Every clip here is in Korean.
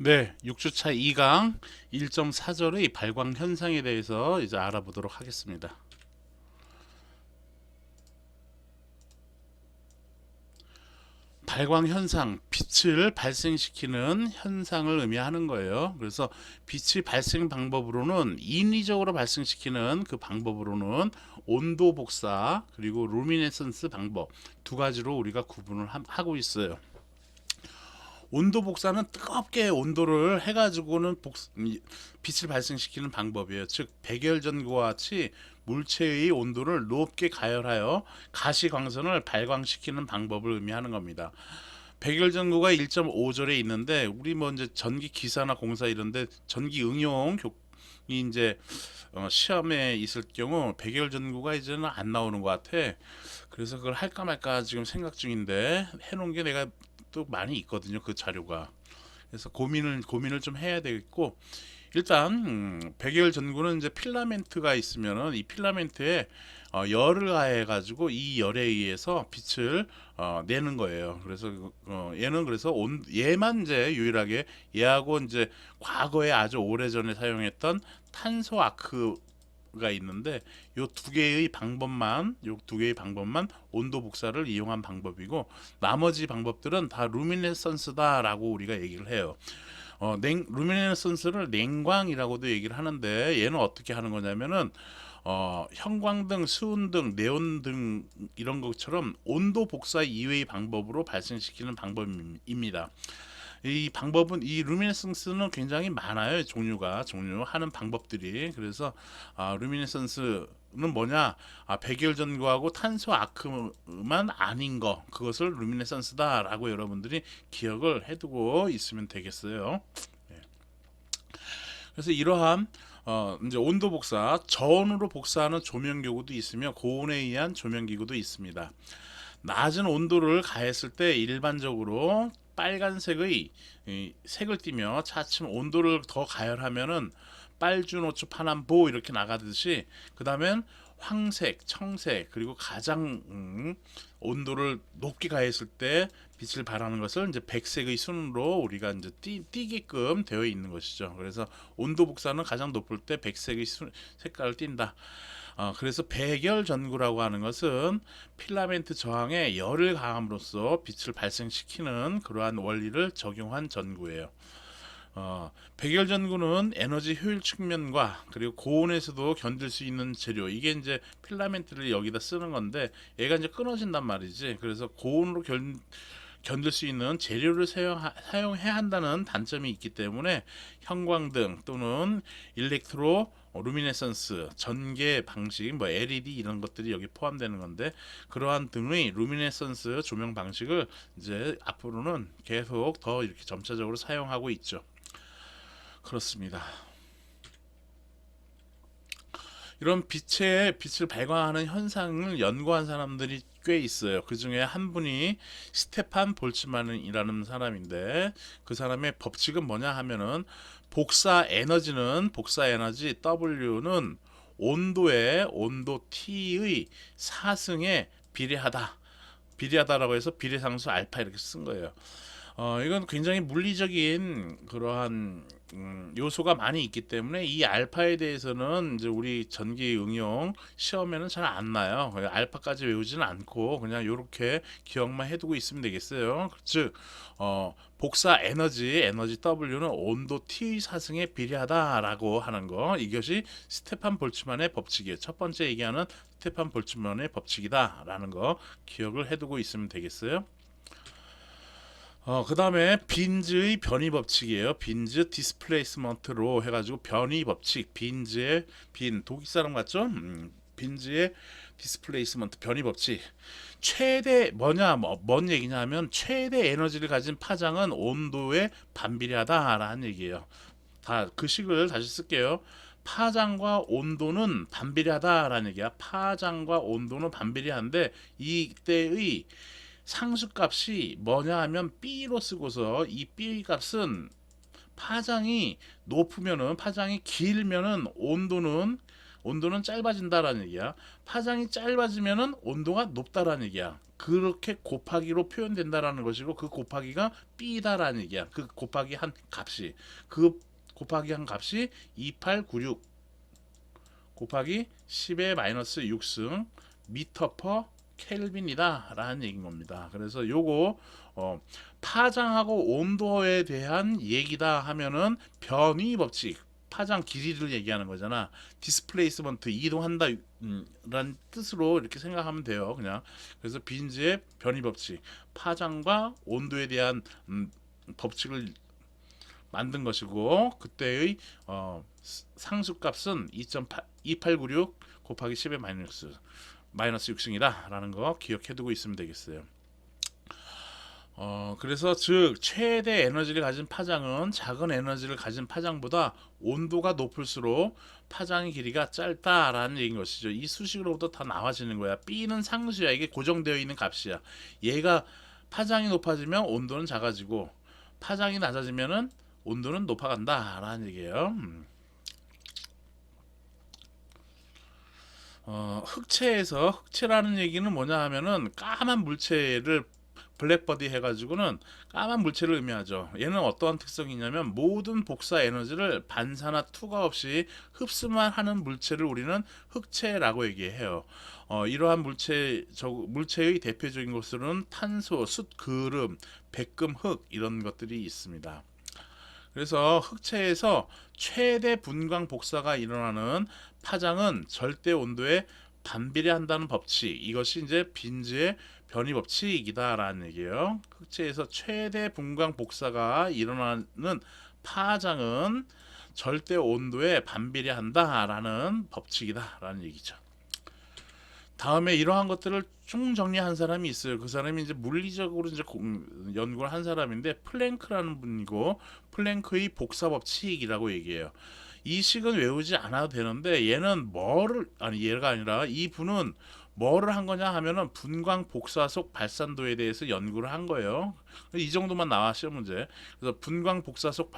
네, 6주차 2강 1.4절의 발광 현상에 대해서 이제 알아보도록 하겠습니다. 발광 현상, 빛을 발생시키는 현상을 의미하는 거예요. 그래서 빛이 발생 방법으로는 인위적으로 발생시키는 그 방법으로는 온도 복사 그리고 루미네선스 방법 두 가지로 우리가 구분을 하고 있어요. 온도 복사는 뜨겁게 온도를 해가지고는 빛을 발생시키는 방법이에요. 즉 백열전구와 같이 물체의 온도를 높게 가열하여 가시광선을 발광시키는 방법을 의미하는 겁니다. 백열전구가 1.5절에 있는데 우리 뭐 이제 전기 기사나 공사 이런데 전기 응용 이 이제 시험에 있을 경우 백열전구가 이제는 안 나오는 것 같아. 그래서 그걸 할까 말까 지금 생각 중인데 해놓은 게 내가 또 많이 있거든요. 그 자료가. 그래서 고민을 좀 해야 되겠고 일단 백열 전구는 이제 필라멘트가 있으면은 이 필라멘트에 열을 가해 가지고 이 열에 의해서 빛을 내는 거예요. 그래서 얘는 그래서 얘만 이제 유일하게 얘하고 이제 과거에 아주 오래전에 사용했던 탄소 아크가 있는데 요 두 개의 방법만 온도 복사를 이용한 방법이고 나머지 방법들은 다 루미네선스다라고 우리가 얘기를 해요. 루미네선스를 냉광이라고도 얘기를 하는데 얘는 어떻게 하는 거냐면은 형광등, 수은등, 네온등 이런 것처럼 온도 복사 이외의 방법으로 발생시키는 방법입니다. 이 방법은 이 루미네선스는 굉장히 많아요. 종류하는 방법들이. 그래서 루미네선스는 뭐냐? 백열전구하고 탄소 아크만 아닌 거 그것을 루미네선스다라고 여러분들이 기억을 해두고 있으면 되겠어요. 네. 그래서 이러한 이제 온도 복사, 저온으로 복사하는 조명기구도 있으며 고온에 의한 조명기구도 있습니다. 낮은 온도를 가했을 때 일반적으로 빨간색의 색을 띠며 차츰 온도를 더 가열하면은 빨주노초 파남보 이렇게 나가듯이 그 다음엔 황색, 청색 그리고 가장 온도를 높게 가했을 때 빛을 발하는 것을 이제 백색의 순으로 우리가 이제 띄게끔 되어 있는 것이죠. 그래서 온도 복사는 가장 높을 때 백색의 색깔을 띈다. 그래서 백열 전구라고 하는 것은 필라멘트 저항에 열을 가함으로써 빛을 발생시키는 그러한 원리를 적용한 전구예요. 백열 전구는 에너지 효율 측면과 그리고 고온에서도 견딜 수 있는 재료 이게 이제 필라멘트를 여기다 쓰는 건데 얘가 이제 끊어진단 말이지. 그래서 고온으로 견딜 수 있는 재료를 사용해야 한다는 단점이 있기 때문에 형광등 또는 일렉트로 루미네선스 전개 방식 뭐 LED 이런 것들이 여기 포함되는 건데 그러한 등의 루미네선스 조명 방식을 이제 앞으로는 계속 더 이렇게 점차적으로 사용하고 있죠. 그렇습니다. 이런 빛을 발광하는 현상을 연구한 사람들이 꽤 있어요. 그 중에 한 분이 스테판 볼츠만이라는 사람인데 그 사람의 법칙은 뭐냐 하면은 복사 에너지 W는 온도 T의 사승에 비례하다라고 해서 비례상수 알파 이렇게 쓴 거예요. 이건 굉장히 물리적인 그러한 요소가 많이 있기 때문에 이 알파에 대해서는 이제 우리 전기 응용 시험에는 잘 안 나요. 알파까지 외우지는 않고 그냥 이렇게 기억만 해두고 있으면 되겠어요. 즉 복사 에너지 W는 온도 T의 사승에 비례하다라고 하는 거 이것이 스테판 볼츠만의 법칙이에요. 첫 번째 얘기하는 스테판 볼츠만의 법칙이다라는 거 기억을 해두고 있으면 되겠어요. 그 다음에 빈즈의 변이 법칙이에요. 빈즈 디스플레이스먼트로 해가지고 변이 법칙. 빈즈의 독일 사람 같죠? 빈즈의 디스플레이스먼트 변이 법칙. 최대 뭔 얘기냐면 최대 에너지를 가진 파장은 온도에 반비례하다라는 얘기예요. 다 그 식을 다시 쓸게요. 파장과 온도는 반비례하다라는 얘기야. 파장과 온도는 반비례한데 이때의 상수값이 뭐냐 하면 B로 쓰고서 이 B 값은 파장이 길면은 온도는 짧아진다라는 얘기야. 파장이 짧아지면은 온도가 높다라는 얘기야. 그렇게 곱하기로 표현된다라는 것이고 그 곱하기가 B다라는 얘기야. 그 곱하기 한 값이 그 곱하기 한 값이 2896 곱하기 10의 마이너스 6승 미터 퍼 켈빈이다 라는 얘기인 겁니다. 그래서 요거 파장하고 온도에 대한 얘기다 하면은 변위 법칙, 파장 길이를 얘기하는 거잖아. 디스플레이스먼트, 이동한다 라는 뜻으로 이렇게 생각하면 돼요. 그냥. 그래서 빈즈의 변위 법칙, 파장과 온도에 대한 법칙을 만든 것이고, 그때의 상수값은 2896 곱하기 10의 마이너스 6승이다 라는 거 기억해두고 있으면 되겠어요. 그래서 즉 최대 에너지를 가진 파장은 작은 에너지를 가진 파장보다 온도가 높을수록 파장의 길이가 짧다라는 얘기인 것이죠. 이 수식으로부터 다 나와지는 거야. B는 상수야. 이게 고정되어 있는 값이야. 얘가 파장이 높아지면 온도는 작아지고 파장이 낮아지면은 온도는 높아간다라는 얘기예요. 흑체라는 얘기는 뭐냐 하면은 까만 물체를 블랙버디 해가지고는 까만 물체를 의미하죠. 얘는 어떠한 특성이 있냐면 모든 복사 에너지를 반사나 투과 없이 흡수만 하는 물체를 우리는 흑체라고 얘기해요. 이러한 물체의 대표적인 것으로는 탄소, 숯, 그름, 백금, 흙 이런 것들이 있습니다. 그래서 흑체에서 최대 분광 복사가 일어나는 파장은 절대 온도에 반비례한다는 법칙, 이것이 이제 빈즈의 변이 법칙이다라는 얘기예요. 흑체에서 최대 분광 복사가 일어나는 파장은 절대 온도에 반비례한다라는 법칙이다라는 얘기죠. 다음에 이러한 것들을 쭉 정리한 사람이 있어요. 그 사람이 이제 물리적으로 이제 연구를 한 사람인데 플랭크라는 분이고, 플랭크의 복사 법칙이라고 얘기해요. 이 식은 외우지 않아도 되는데 얘는 얘가 아니라 이 분은 뭐를 한 거냐 하면은 분광 복사 속 발산도에 대해서 연구를 한 거예요. 이 정도만 나와 시험 문제. 그래서 분광 복사 속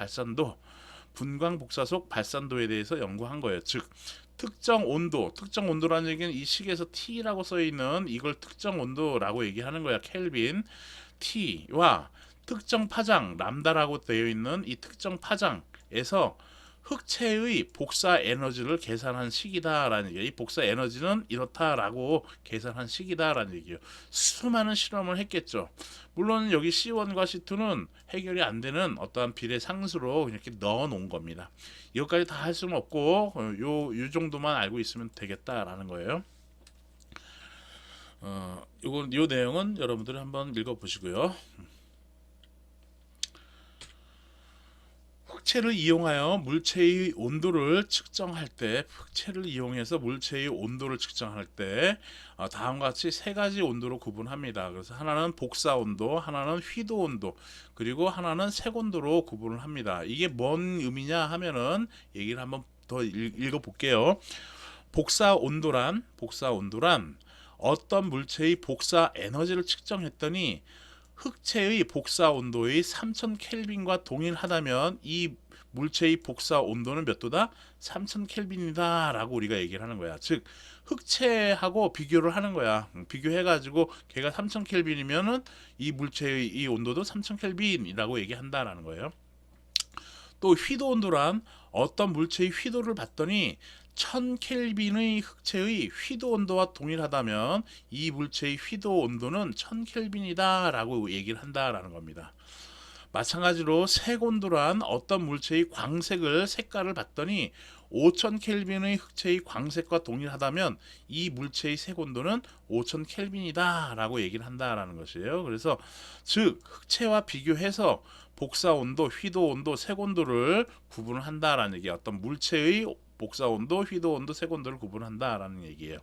발산도에 대해서 연구한 거예요. 즉 특정 온도라는 얘기는 이 식에서 T라고 써 있는 이걸 특정 온도라고 얘기하는 거야. 켈빈. T와 특정 파장 람다라고 되어 있는 이 특정 파장에서 흑체의 복사 에너지를 계산한 식이다라는 얘기예요. 이 복사 에너지는 이렇다라고 계산한 식이다라는 얘기예요. 수많은 실험을 했겠죠. 물론 여기 C1과 C2는 해결이 안 되는 어떠한 비례 상수로 이렇게 넣어 놓은 겁니다. 이것까지 다 할 수는 없고 요 정도만 알고 있으면 되겠다라는 거예요. 요 내용은 여러분들이 한번 읽어 보시고요. 흑체를 이용하여 물체의 온도를 측정할 때, 흑체를 이용해서 물체의 온도를 측정할 때 다음과 같이 세 가지 온도로 구분합니다. 그래서 하나는 복사 온도, 하나는 휘도 온도, 그리고 하나는 색 온도로 구분을 합니다. 이게 뭔 의미냐 하면은 얘기를 한번 더 읽어 볼게요. 복사 온도란 어떤 물체의 복사 에너지를 측정했더니 흑체의 복사 온도의 3000켈빈과 동일하다면 이 물체의 복사 온도는 몇 도다? 3000켈빈이다 라고 우리가 얘기를 하는 거야. 즉 흑체하고 비교를 하는 거야. 비교해가지고 걔가 3000켈빈이면은 이 물체의 이 온도도 3000켈빈이라고 얘기한다라는 거예요. 또 휘도 온도란 어떤 물체의 휘도를 봤더니 1000켈빈의 흑체의 휘도 온도와 동일하다면 이 물체의 휘도 온도는 1000켈빈이다 라고 얘기를 한다라는 겁니다. 마찬가지로 색 온도란 어떤 물체의 색깔을 봤더니 5000켈빈의 흑체의 광색과 동일하다면 이 물체의 색 온도는 5000켈빈이다 라고 얘기를 한다라는 것이에요. 그래서 즉 흑체와 비교해서 복사 온도, 휘도 온도, 색 온도를 구분을 한다라는 얘기예요. 어떤 물체의 복사 온도, 휘도 온도, 색 온도를 구분한다라는 얘기예요.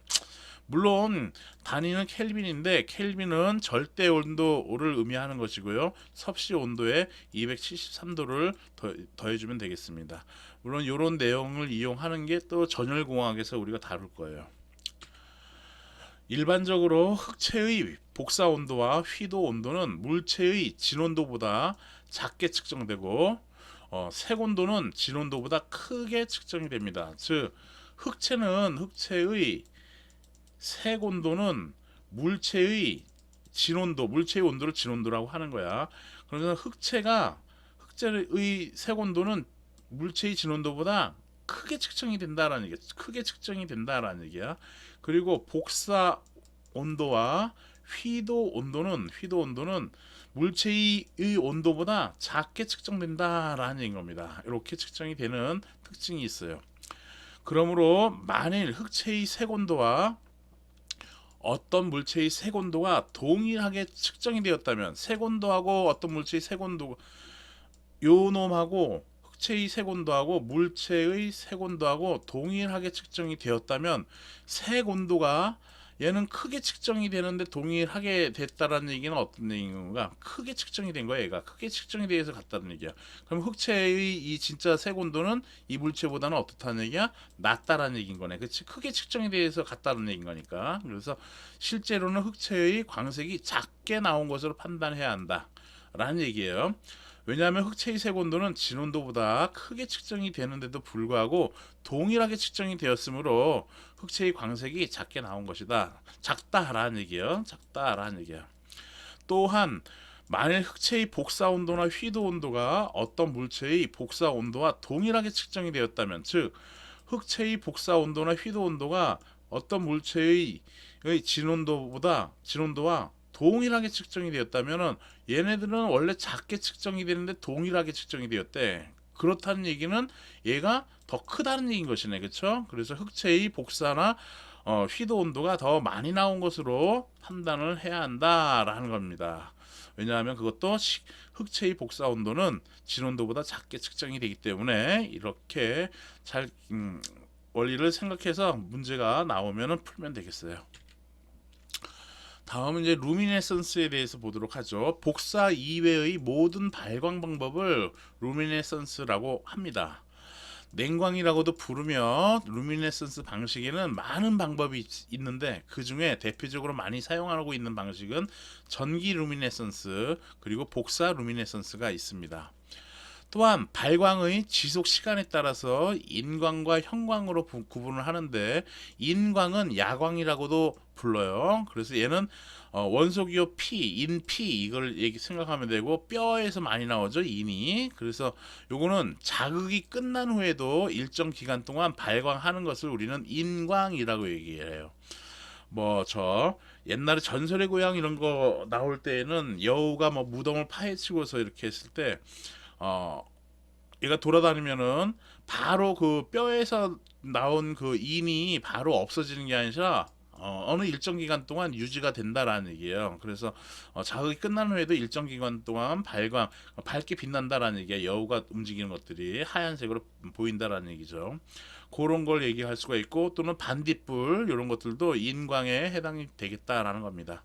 물론 단위는 켈빈인데 켈빈은 절대 온도를 의미하는 것이고요. 섭씨 온도에 273도를 더해주면 되겠습니다. 물론 이런 내용을 이용하는 게 또 전열공학에서 우리가 다룰 거예요. 일반적으로 흑체의 복사 온도와 휘도 온도는 물체의 진온도보다 작게 측정되고 색 온도는 진온도보다 크게 측정이 됩니다. 즉 흑체의 색 온도는 물체의 진온도, 물체의 온도를 진온도라고 하는 거야. 그러면 흑체의 색 온도는 물체의 진온도보다 크게 측정이 된다라는 얘기야. 크게 측정이 된다라는 얘기야. 그리고 복사 온도와 휘도 온도는 물체의 온도보다 작게 측정된다라는 얘기인 겁니다. 이렇게 측정이 되는 특징이 있어요. 그러므로 만일 흑체의 색 온도와 어떤 물체의 색 온도가 동일하게 측정이 되었다면, 색 온도하고 어떤 물체의 색 온도, 요 놈하고 흑체의 색 온도하고 물체의 색 온도하고 동일하게 측정이 되었다면, 색 온도가 얘는 크게 측정이 되는데 동일하게 됐다라는 얘기는 어떤 얘기인가? 크게 측정이 된 거야. 얘가 크게 측정이 돼서 같다는 얘기야. 그럼 흑체의 이 진짜 색 온도는 이 물체보다는 어떻다는 얘기야? 낮다라는 얘기인 거네. 그렇지? 크게 측정이 돼서 같다는 얘기인 거니까. 그래서 실제로는 흑체의 광색이 작게 나온 것으로 판단해야 한다라는 얘기예요. 왜냐하면 흑체의 색 온도는 진온도보다 크게 측정이 되는데도 불구하고 동일하게 측정이 되었으므로 흑체의 광색이 작게 나온 것이다. 작다라는 얘기예요. 작다라는 얘기야. 또한 만일 흑체의 복사 온도나 휘도 온도가 어떤 물체의 복사 온도와 동일하게 측정이 되었다면, 즉 흑체의 복사 온도나 휘도 온도가 어떤 물체의 진온도와 동일하게 측정이 되었다면은, 얘네들은 원래 작게 측정이 되는데 동일하게 측정이 되었대. 그렇다는 얘기는 얘가 더 크다는 얘기인 것이네. 그렇죠? 그래서 흑체의 복사나 휘도 온도가 더 많이 나온 것으로 판단을 해야 한다라는 겁니다. 왜냐하면 그것도 흑체의 복사 온도는 진온도보다 작게 측정이 되기 때문에, 이렇게 잘 원리를 생각해서 문제가 나오면 풀면 되겠어요. 다음은 이제 루미네선스에 대해서 보도록 하죠. 복사 이외의 모든 발광 방법을 루미네선스라고 합니다. 냉광이라고도 부르며, 루미네선스 방식에는 많은 방법이 있는데 그 중에 대표적으로 많이 사용하고 있는 방식은 전기 루미네선스 그리고 복사 루미네선스가 있습니다. 또한 발광의 지속 시간에 따라서 인광과 형광으로 구분을 하는데, 인광은 야광이라고도 불러요. 그래서 얘는 원소기호 인피 이걸 생각하면 되고, 뼈에서 많이 나오죠, 인이. 그래서 요거는 자극이 끝난 후에도 일정 기간 동안 발광하는 것을 우리는 인광이라고 얘기해요. 저 옛날에 전설의 고향 이런 거 나올 때에는 여우가 무덤을 파헤치고서 이렇게 했을 때 얘가 돌아다니면은 바로 그 뼈에서 나온 그 인이 바로 없어지는 게 아니라 어느 일정 기간 동안 유지가 된다라는 얘기예요. 그래서 자극이 끝난 후에도 일정 기간 동안 밝게 빛난다라는 얘기야. 여우가 움직이는 것들이 하얀색으로 보인다라는 얘기죠. 그런 걸 얘기할 수가 있고, 또는 반딧불 이런 것들도 인광에 해당이 되겠다라는 겁니다.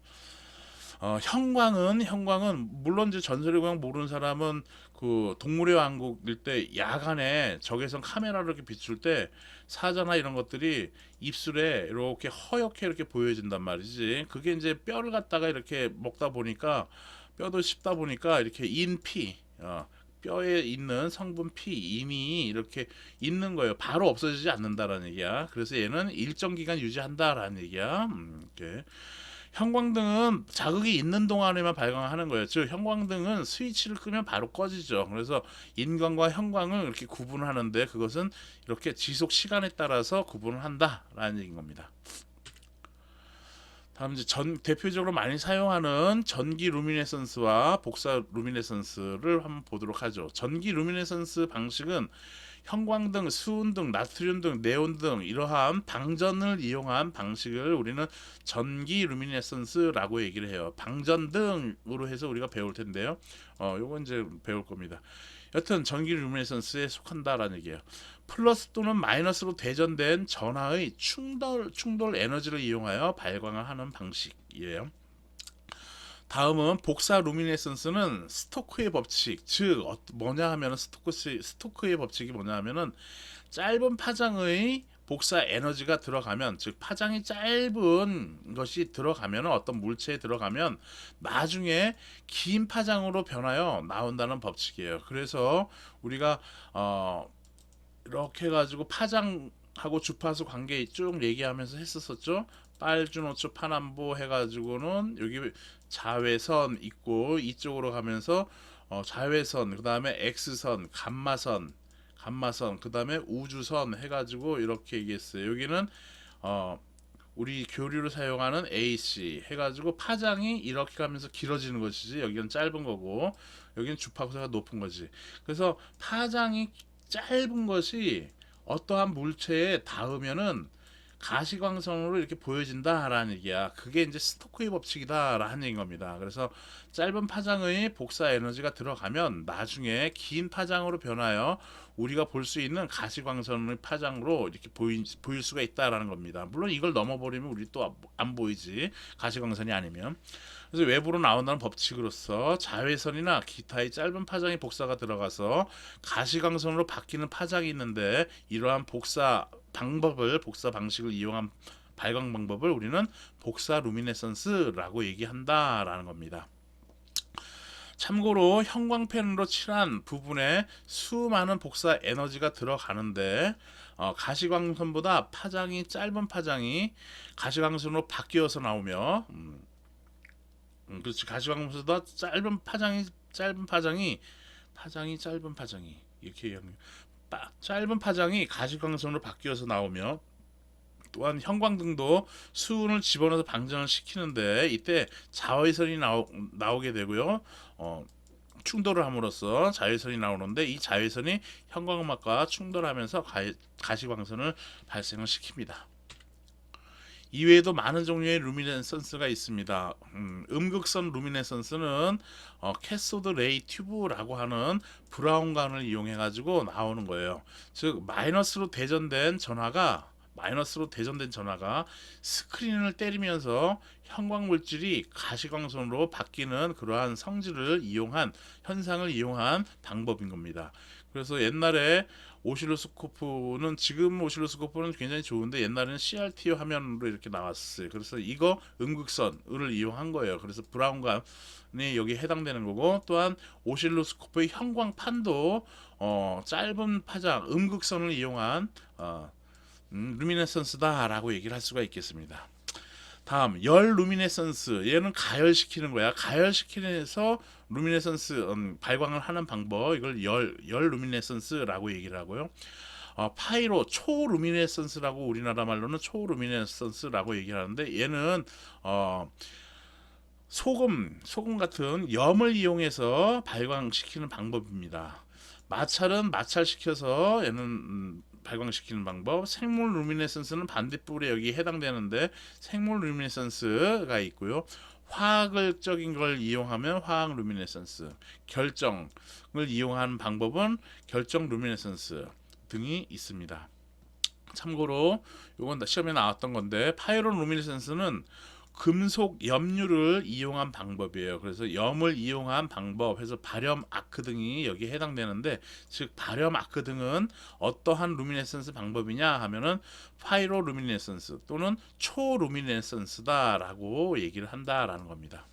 형광은 물론 이제 전설의 고향 모르는 사람은 그 동물의 왕국일 때 야간에 적외선 카메라로 이렇게 비출 때 사자나 이런 것들이 입술에 이렇게 허옇게 이렇게 보여진단 말이지. 그게 이제 뼈를 갖다가 이렇게 먹다 보니까, 뼈도 씹다 보니까 이렇게 인피, 뼈에 있는 성분 인이 이렇게 있는 거예요. 바로 없어지지 않는다라는 얘기야. 그래서 얘는 일정 기간 유지한다라는 얘기야. 이렇게. 형광등은 자극이 있는 동안에만 발광하는 거예요. 즉 형광등은 스위치를 끄면 바로 꺼지죠. 그래서 인광과 형광을 이렇게 구분하는데, 그것은 이렇게 지속 시간에 따라서 구분을 한다라는 얘기인 겁니다. 다음 이제 대표적으로 많이 사용하는 전기 루미네선스와 복사 루미네선스를 한번 보도록 하죠. 전기 루미네선스 방식은 형광등, 수은등, 나트륨등, 네온등 이러한 방전을 이용한 방식을 우리는 전기 루미네선스라고 얘기를 해요. 방전등으로 해서 우리가 배울 텐데요. 요건 이제 배울 겁니다. 여튼 전기 루미네선스에 속한다라는 얘기예요. 플러스 또는 마이너스로 대전된 전하의 충돌 에너지를 이용하여 발광을 하는 방식이에요. 다음은 복사 루미네선스는 스토크의 법칙, 즉 뭐냐 하면은 스토크의 법칙이 뭐냐 하면은 짧은 파장의 복사 에너지가 들어가면, 즉 파장이 짧은 것이 들어가면, 어떤 물체에 들어가면 나중에 긴 파장으로 변하여 나온다는 법칙이에요. 그래서 우리가 이렇게 해가지고 하고 주파수 관계 쭉 얘기하면서 했었었죠. 빨주노초 파남보 해가지고는 여기 자외선 있고 이쪽으로 가면서 자외선 그 다음에 X선 감마선 그 다음에 우주선 해가지고 이렇게 얘기했어요. 여기는 어 우리 교류로 사용하는 AC 해가지고 파장이 이렇게 가면서 길어지는 것이지, 여기는 짧은 거고 여기는 주파수가 높은 거지. 그래서 파장이 짧은 것이 어떠한 물체에 닿으면은 가시광선으로 이렇게 보여진다라는 얘기야. 그게 이제 스토크의 법칙이다라는 얘기인 겁니다. 그래서 짧은 파장의 복사 에너지가 들어가면 나중에 긴 파장으로 변하여 우리가 볼 수 있는 가시광선의 파장으로 이렇게 보일 수가 있다라는 겁니다. 물론 이걸 넘어버리면 우리 또 안 보이지, 가시광선이 아니면. 그래서 외부로 나온다는 법칙으로서 자외선이나 기타의 짧은 파장의 복사가 들어가서 가시광선으로 바뀌는 파장이 있는데, 이러한 복사 방식을 이용한 발광 방법을 우리는 복사 루미네선스라고 얘기한다라는 겁니다. 참고로 형광펜으로 칠한 부분에 수많은 복사 에너지가 들어가는데 가시광선보다 파장이 짧은 파장이 가시광선으로 바뀌어서 나오며 그렇지, 가시광선보다 짧은 파장이 이렇게 얘기하는 짧은 파장이 가시광선으로 바뀌어서 나오며, 또한 형광등도 수은을 집어넣어서 방전을 시키는데 이때 자외선이 나오게 되고요. 충돌을 함으로써 자외선이 나오는데 이 자외선이 형광음악과 충돌하면서 가시광선을 발생을 시킵니다. 이외에도 많은 종류의 루미네선스가 있습니다. 음극선 루미네선스는 캐소드 레이 튜브라고 하는 브라운관을 이용해 가지고 나오는 거예요. 즉 마이너스로 대전된 전하가 스크린을 때리면서 형광 물질이 가시광선으로 바뀌는 그러한 현상을 이용한 방법인 겁니다. 그래서 옛날에 지금 오실로스코프는 굉장히 좋은데 옛날에는 CRT 화면으로 이렇게 나왔어요. 그래서 이거 음극선을 이용한 거예요. 그래서 브라운관이 여기 해당되는 거고, 또한 오실로스코프의 형광판도 짧은 파장 음극선을 이용한 루미네선스다라고 얘기를 할 수가 있겠습니다. 다음 열 루미네선스, 얘는 가열시키는 거야. 가열시키면서 루미네선스 발광을 하는 방법, 이걸 열 루미네선스라고 얘기를 하고요. 파이로 초루미네선스라고 우리나라 말로는 초루미네선스라고 얘기를 하는데, 얘는 소금 같은 염을 이용해서 발광시키는 방법입니다. 마찰은 마찰시켜서 얘는 발광시키는 방법. 생물 루미네선스는 반대뿔에 여기 해당되는데 생물 루미네선스가 있고요. 화학적인 걸 이용하면 화학 루미네선스, 결정을 이용하는 방법은 결정 루미네선스 등이 있습니다. 참고로 이건 시험에 나왔던 건데, 파이로 루미네선스는 금속 염류를 이용한 방법이에요. 그래서 염을 이용한 방법 해서 발염 아크 등이 여기에 해당되는데, 즉 발염 아크 등은 어떠한 루미네선스 방법이냐 하면은 파이로 루미네선스 또는 초 루미네선스다라고 얘기를 한다라는 겁니다.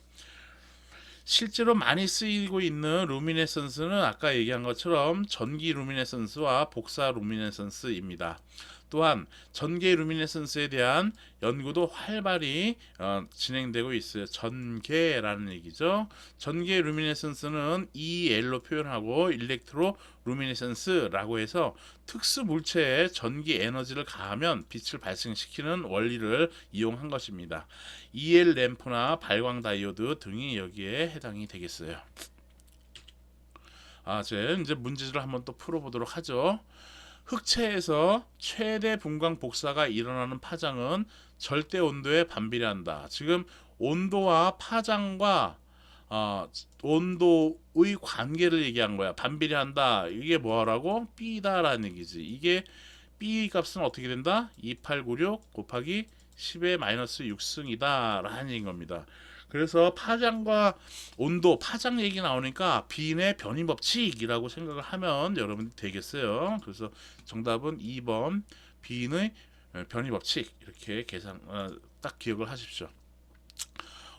실제로 많이 쓰이고 있는 루미네선스는 아까 얘기한 것처럼 전기 루미네선스와 복사 루미네선스입니다. 또한 전개 루미네선스에 대한 연구도 활발히 진행되고 있어요. 전개라는 얘기죠. 전개 루미네선스는 EL로 표현하고 일렉트로 루미네선스라고 해서 특수 물체에 전기 에너지를 가하면 빛을 발생시키는 원리를 이용한 것입니다. EL 램프나 발광 다이오드 등이 여기에 해당이 되겠어요. 이제 문제를 한번 또 풀어보도록 하죠. 흑체에서 최대 분광 복사가 일어나는 파장은 절대 온도에 반비례한다. 지금 온도와 파장과 온도의 관계를 얘기한 거야. 반비례한다. 이게 뭐라고? B다라는 얘기지. 이게 B 값은 어떻게 된다? 2896 곱하기 10의 마이너스 6승이다 라는 얘기인 겁니다. 그래서 파장과 온도, 파장 얘기 나오니까 B의 변이 법칙이라고 생각을 하면 여러분들 되겠어요. 그래서 정답은 2번 B의 변이 법칙, 이렇게 딱 기억을 하십시오.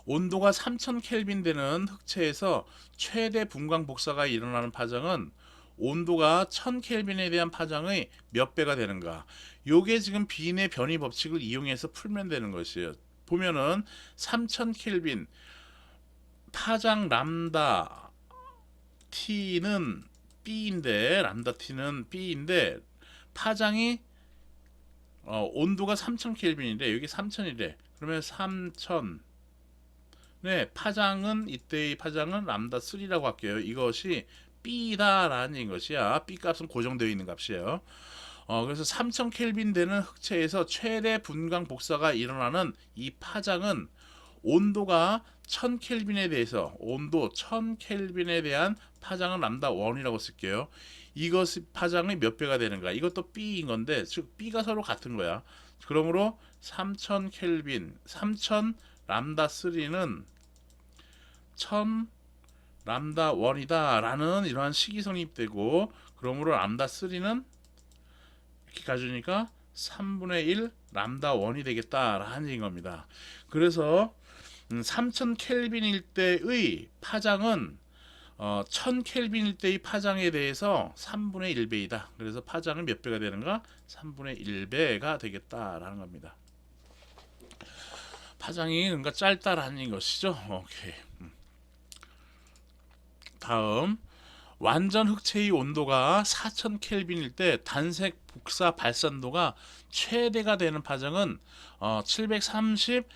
온도가 3000 켈빈 되는 흑체에서 최대 분광 복사가 일어나는 파장은 온도가 1000켈빈에 대한 파장의 몇 배가 되는가. 요게 지금 빈의 변이 법칙을 이용해서 풀면 되는 것이에요. 보면은 3000켈빈 파장 람다 T는 B인데, 람다 T는 B인데 파장이 온도가 3000켈빈인데 여기 3000이래. 그러면 3000, 네, 파장은 이때의 파장은 람다 3라고 할게요. 이것이 B다라는 것이야. B 값은 고정되어 있는 값이에요. 그래서 3000켈빈 되는 흑체에서 최대 분광 복사가 일어나는 이 파장은 온도가 1000켈빈에 대해서 온도 1000켈빈에 대한 파장은 람다 1이라고 쓸게요. 이것이 파장이 몇 배가 되는가? 이것도 B인 건데 즉 B가 서로 같은 거야. 그러므로 3000켈빈 3000 람다 3는 1000 람다 1이다 라는 이러한 식이 성립되고, 그러므로 람다 3는 이렇게 가주니까 3분의 1 람다 1이 되겠다라는 겁니다. 그래서 3000 켈빈일 때의 파장은 1000 켈빈일 때의 파장에 대해서 3분의 1배이다. 그래서 파장은 몇 배가 되는가? 3분의 1배가 되겠다라는 겁니다. 파장이 그러니까 짧다라는 것이죠. 오케이. 다음, 완전 흑체의 온도가 4000 켈빈일 때 단색 복사 발산도가 최대가 되는 파장은 730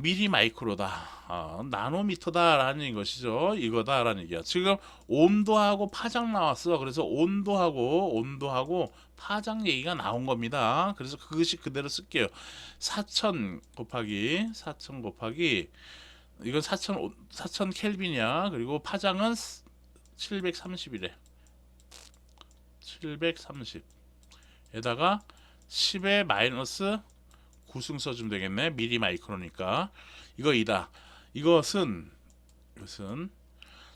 미리 마이크로다, 나노미터다라는 것이죠. 이거다라는 얘기야. 지금 온도하고 파장 나왔어. 그래서 온도하고 파장 얘기가 나온 겁니다. 그래서 그것이 그대로 쓸게요. 4000 곱하기 이건 4000 켈빈이야. 그리고 파장은 730이래. 730에다가 10의 마이너스 9승 써주면 되겠네. 미리 마이크로니까 이거이다. 이것은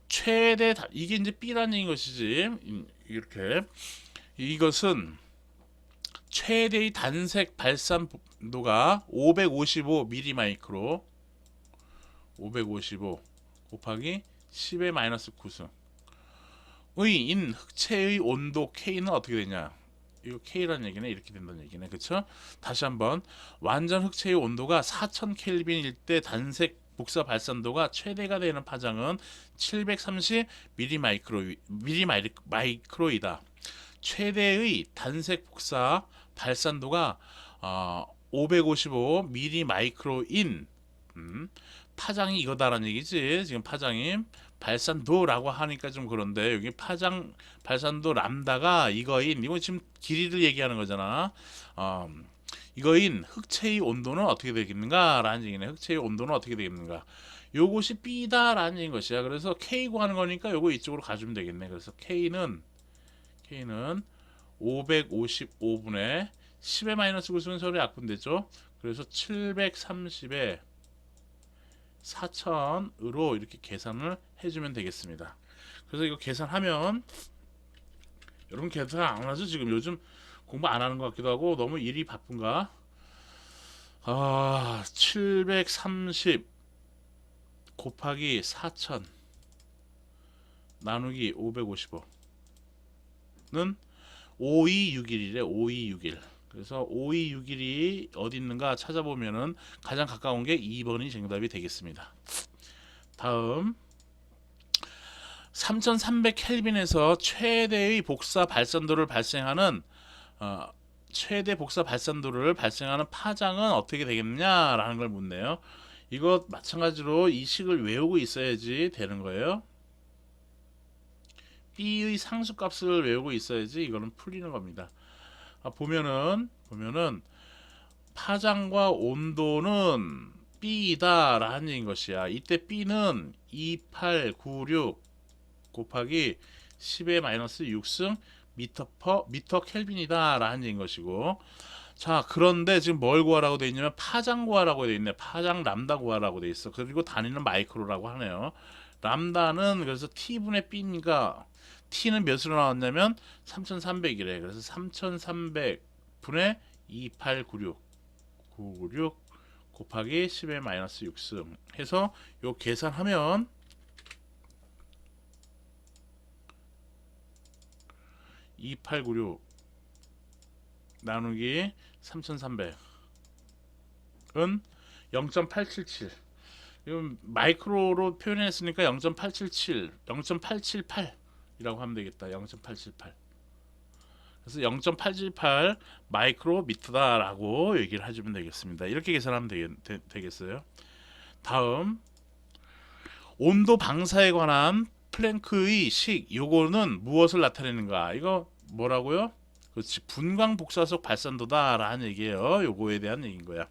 최대 이게 이제 B라는 것이지. 이렇게 이것은 최대의 단색 발산도가 555 미리 마이크로, 555 곱하기 10의 마이너스 9승 인 흑체의 온도 K는 어떻게 되냐? 이거 K라는 얘기네. 이렇게 된다는 얘기네. 그쵸? 다시 한번, 완전 흑체의 온도가 4000 켈빈일 때 단색 복사 발산도가 최대가 되는 파장은 730 미리 마이크로이다. 최대의 단색 복사 발산도가 555 미리 마이크로인 파장이 이거다라는 얘기지. 지금 파장이 발산도라고 하니까 좀 그런데 여기 파장 발산도 람다가 이거 지금 길이를 얘기하는 거잖아. 이거인 흑체의 온도는 어떻게 되겠는가 라는 얘기네. 흑체의 온도는 어떻게 되겠는가. 요것이 B다라는 것이야. 그래서 K 구하는 거니까 요거 이쪽으로 가주면 되겠네. 그래서 K는 555분의 10의 마이너스 9승은 서로 약분되죠. 그래서 730에 4000으로 이렇게 계산을 해주면 되겠습니다. 그래서 이거 계산하면, 여러분 계산 안 하죠? 지금 요즘 공부 안 하는 것 같기도 하고 너무 일이 바쁜가? 730 곱하기 4000 나누기 555는 5261이래. 5261. 그래서 5261이 어디 있는가 찾아보면은 가장 가까운 게 2번이 정답이 되겠습니다. 다음, 3300 켈빈에서 최대 복사 발산도를 발생하는 파장은 어떻게 되겠느냐라는 걸 묻네요. 이거 마찬가지로 이 식을 외우고 있어야지 되는 거예요. B의 상수값을 외우고 있어야지 이거는 풀리는 겁니다. 보면은 파장과 온도는 B다라는 것이야. 이때 B는 2896 곱하기 10의 마이너스 6승 미터 켈빈이다라는 것이고, 자, 그런데 지금 뭘 구하라고 돼 있냐면 파장 구하라고 돼 있네. 파장 람다 구하라고 돼 있어. 그리고 단위는 마이크로라고 하네요. 람다는 그래서 T분의 B니까 T는 몇으로 나왔냐면 3300이래. 그래서 3300분의 2896 곱하기 10의 마이너스 6승 해서 요 계산하면 2896 나누기 3300은 0.877. 이건 마이크로로 표현했으니까 0.877, 0.878이라고 하면 되겠다. 0.878. 그래서 0.878 마이크로미터다라고 얘기를 해주면 되겠습니다. 이렇게 계산하면 되겠어요. 다음, 온도 방사에 관한 플랭크의 식, 요거는 무엇을 나타내는가? 이거 뭐라고요? 그렇지, 분광 복사속 발산도다라는 얘기예요. 요거에 대한 얘기인 거야.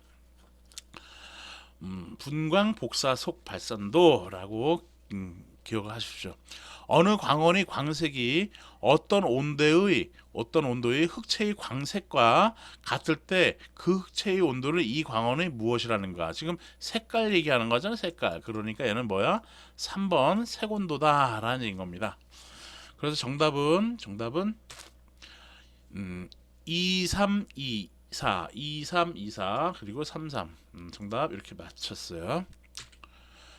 분광 복사속 발산도라고 기억을 하십시오. 어느 광원의 광색이 어떤 온도의 흑체의 광색과 같을 때 그 흑체의 온도를 이 광원의 무엇이라는가? 지금 색깔 얘기하는 거잖아요. 색깔. 그러니까 얘는 뭐야? 3번 색온도다라는 얘기인 겁니다. 그래서 정답은 2324, 2324 그리고 33. 정답 이렇게 맞췄어요.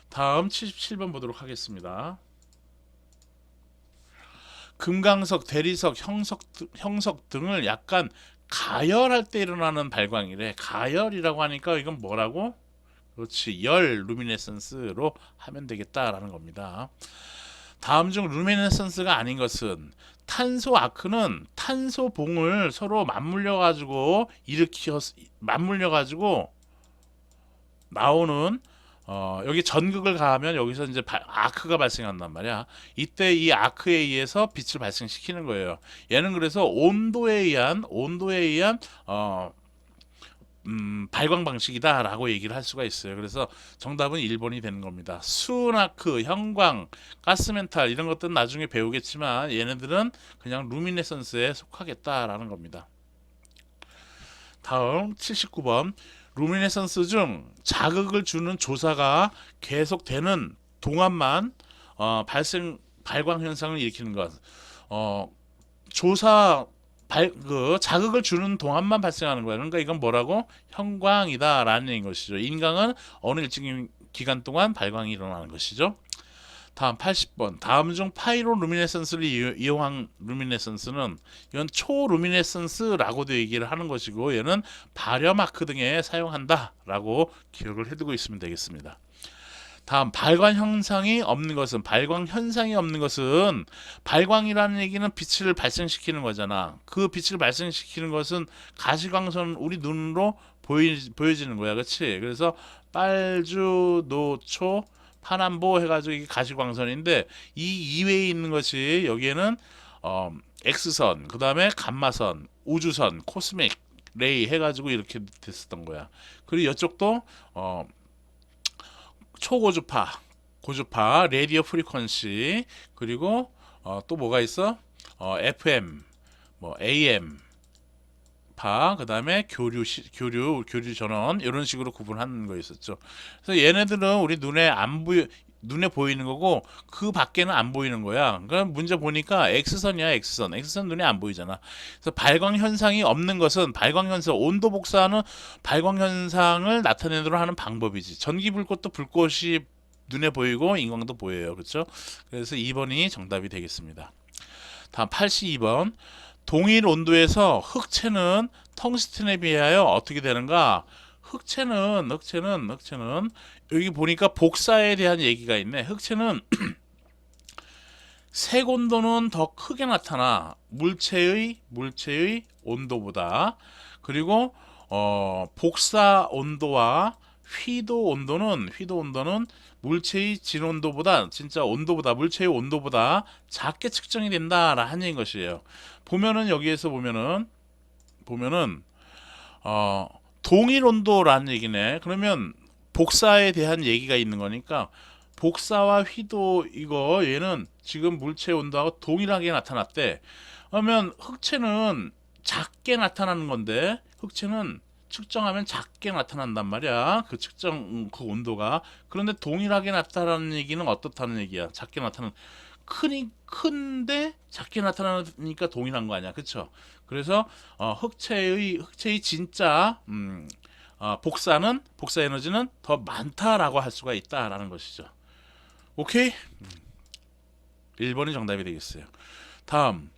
다음 77번 보도록 하겠습니다. 금강석, 대리석, 형석 등을 약간 가열할 때 일어나는 발광이래. 가열이라고 하니까 이건 뭐라고? 그렇지, 열 루미네선스로 하면 되겠다라는 겁니다. 다음 중 루미네선스가 아닌 것은, 탄소 아크는 탄소 봉을 서로 맞물려 가지고 나오는, 여기 전극을 가하면 여기서 이제 아크가 발생한단 말이야. 이때 이 아크에 의해서 빛을 발생시키는 거예요. 얘는 그래서 온도에 의한 발광 방식이다라고 얘기를 할 수가 있어요. 그래서 정답은 1번이 되는 겁니다. 수은아크, 형광, 가스멘탈 이런 것들은 나중에 배우겠지만 얘네들은 그냥 루미네선스에 속하겠다라는 겁니다. 다음 79번, 루미네선스 중 자극을 주는 조사가 계속되는 동안만 발광 현상을 일으키는 것. 자극을 주는 동안만 발생하는 거야. 그러니까 이건 뭐라고? 형광이다라는 것이죠. 인광은 어느 일정 기간 동안 발광이 일어나는 것이죠. 다음 80번, 다음 중 파이로 루미네선스를 이용한 루미네선스는, 이건 초루미네선스라고도 얘기를 하는 것이고 얘는 발염 아크 등에 사용한다라고 기억을 해두고 있으면 되겠습니다. 다음, 발광 현상이 없는 것은, 발광이라는 얘기는 빛을 발생시키는 거잖아. 그 빛을 발생시키는 것은 가시광선, 우리 눈으로 보여지는 거야. 그렇지? 그래서 빨주, 노초, 파남보 해가지고 이게 가시광선인데, 이 이외에 있는 것이 여기에는 X선, 그 다음에 감마선, 우주선, 코스믹 레이 해가지고 이렇게 됐었던 거야. 그리고 이쪽도 초고주파, 레디오 프리퀀시, 그리고 또 뭐가 있어? FM, 뭐 AM 파, 그 다음에 교류 전원, 이런 식으로 구분하는 거 있었죠. 그래서 얘네들은 우리 눈에 보이는 거고 그 밖에는 안 보이는 거야. 그럼 문제 보니까 X선이야. X선 눈에 안 보이잖아. 그래서 발광 현상이 없는 것은, 온도 복사는 발광 현상을 나타내도록 하는 방법이지. 전기 불꽃도 불꽃이 눈에 보이고 인광도 보여요. 그렇죠? 그래서 2번이 정답이 되겠습니다. 다음 82번, 동일 온도에서 흑체는 텅스텐에 비하여 어떻게 되는가? 흑체는 여기 보니까 복사에 대한 얘기가 있네. 흑체는 색 온도는 더 크게 나타나, 물체의 온도보다. 그리고 복사 온도와 휘도 온도는 물체의 물체의 온도보다 작게 측정이 된다라는 얘기인 것이에요. 보면은 여기에서 보면은 동일 온도라는 얘기네. 그러면 복사에 대한 얘기가 있는 거니까, 복사와 휘도, 얘는 지금 물체의 온도하고 동일하게 나타났대. 그러면 흑체는 작게 나타나는 건데, 흑체는 측정하면 작게 나타난단 말이야. 그 온도가. 그런데 동일하게 나타나는 얘기는 어떻다는 얘기야? 작게 나타나는, 큰데 작게 나타나니까 동일한 거 아니야, 그쵸? 그래서 흑체의 진짜 복사 에너지는 더 많다라고 할 수가 있다라는 것이죠. 오케이? 1번이 정답이 되겠어요. 다음,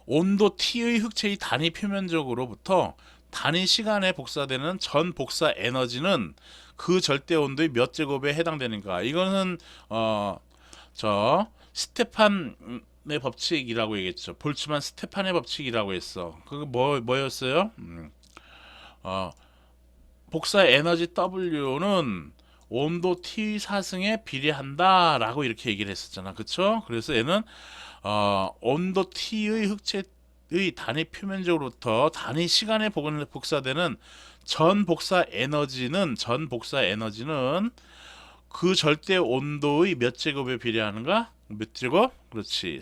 온도 T의 흑체의 단위 표면적으로부터 단위 시간에 복사되는 전 복사 에너지는 그 절대 온도의 몇 제곱에 해당되는가. 이거는 저 스테판의 법칙이라고 얘기했죠. 볼츠만 스테판의 법칙이라고 했어. 그거 뭐였어요? 복사 에너지 W는 온도 T 사승에 비례한다라고 이렇게 얘기를 했었잖아. 그쵸? 그래서 얘는 온도 T의 흑체의 단위 표면적으로부터 단위 시간에 복사되는 전 복사 에너지는 그 절대 온도의 몇 제곱에 비례하는가? 몇 제곱? 그렇지.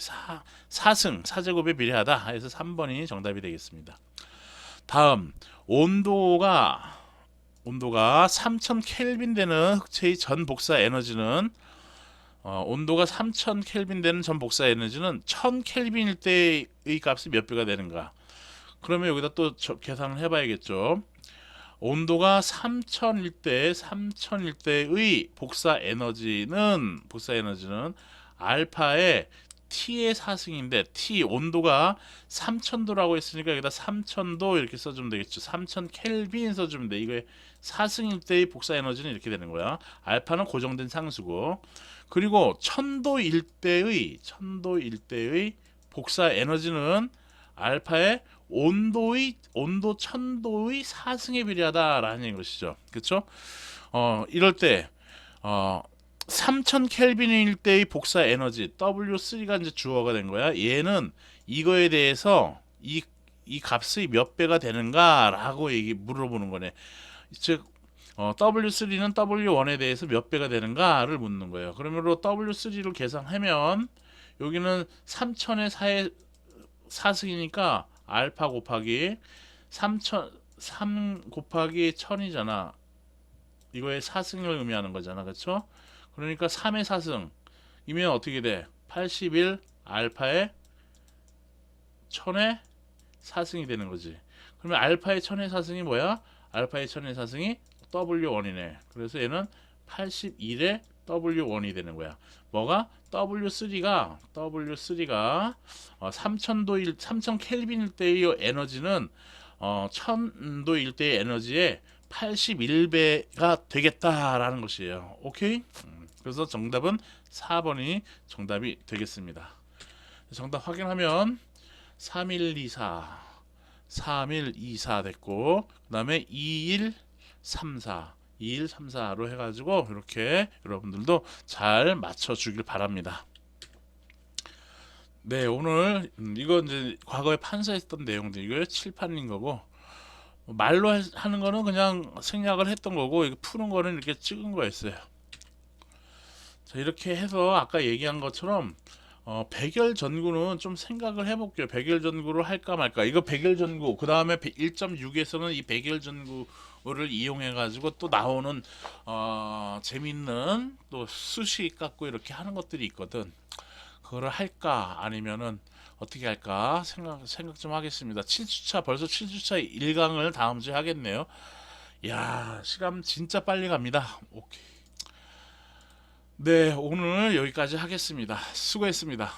4제곱에 비례하다. 해서 3번이 정답이 되겠습니다. 다음 온도가 3000 켈빈 되는 흑체의 전 복사 에너지는 온도가 3000 켈빈 되는 전 복사 에너지는 1000 켈빈일 때의 값이 몇 배가 되는가? 그러면 여기다 또 계산을 해봐야겠죠. 온도가 3000일 때의 복사 에너지는 알파의 T의 사승인데 T 온도가 3000도라고 했으니까 여기다 3000도 이렇게 써주면 되겠죠. 3000 켈빈 써주면 돼. 이거의 사승일 때의 복사 에너지는 이렇게 되는 거야. 알파는 고정된 상수고, 그리고 1000도일 때의 복사 에너지는 알파의 온도 1000도의 사승에 비례하다라는 것이죠. 그렇죠? 이럴 때 3000 켈빈일 때의 복사 에너지 W3가 이제 주어가 된 거야. 얘는 이거에 대해서 이 값의 몇 배가 되는가라고 물어보는 거네. 즉 W3는 W1에 대해서 몇 배가 되는가를 묻는 거예요. 그러므로 W3를 계산하면 여기는 3000의 4승이니까 알파 곱하기 3 곱하기 1000이잖아. 이거의 4승을 의미하는 거잖아. 그렇죠? 그러니까 3의 4승이면 어떻게 돼? 81 알파의 1000의 4승이 되는 거지. 그러면 알파의 1000의 4승이 뭐야? 알파의 1000의 4승이 W1이네. 그래서 얘는 81의 W1이 되는 거야. 뭐가? W3가 3000 켈빈일 때의 에너지는 1000도일 때의 에너지의 81배가 되겠다라는 것이에요. 오케이? 그래서 정답은 4번이 정답이 되겠습니다. 정답 확인하면 3124 됐고, 그 다음에 2134로 해가지고 이렇게 여러분들도 잘 맞춰주길 바랍니다. 네, 오늘 이거 이제 과거에 판서했던 내용들, 이거 칠판인 거고, 말로 하는 거는 그냥 생략을 했던 거고, 이거 푸는 거는 이렇게 찍은 거였어요. 자, 이렇게 해서 아까 얘기한 것처럼 백열 전구는 좀 생각을 해볼게요. 백열 전구를 할까 말까. 이거 백열 전구, 그 다음에 1.6에서는 이 백열 전구를 이용해 가지고 또 나오는 재밌는 또 수식 갖고 이렇게 하는 것들이 있거든. 그거를 할까 아니면은 어떻게 할까 생각 좀 하겠습니다. 7주차, 벌써 7주차 1강을 다음 주에 하겠네요. 야, 시간 진짜 빨리 갑니다. 오케이. 네, 오늘 여기까지 하겠습니다. 수고했습니다.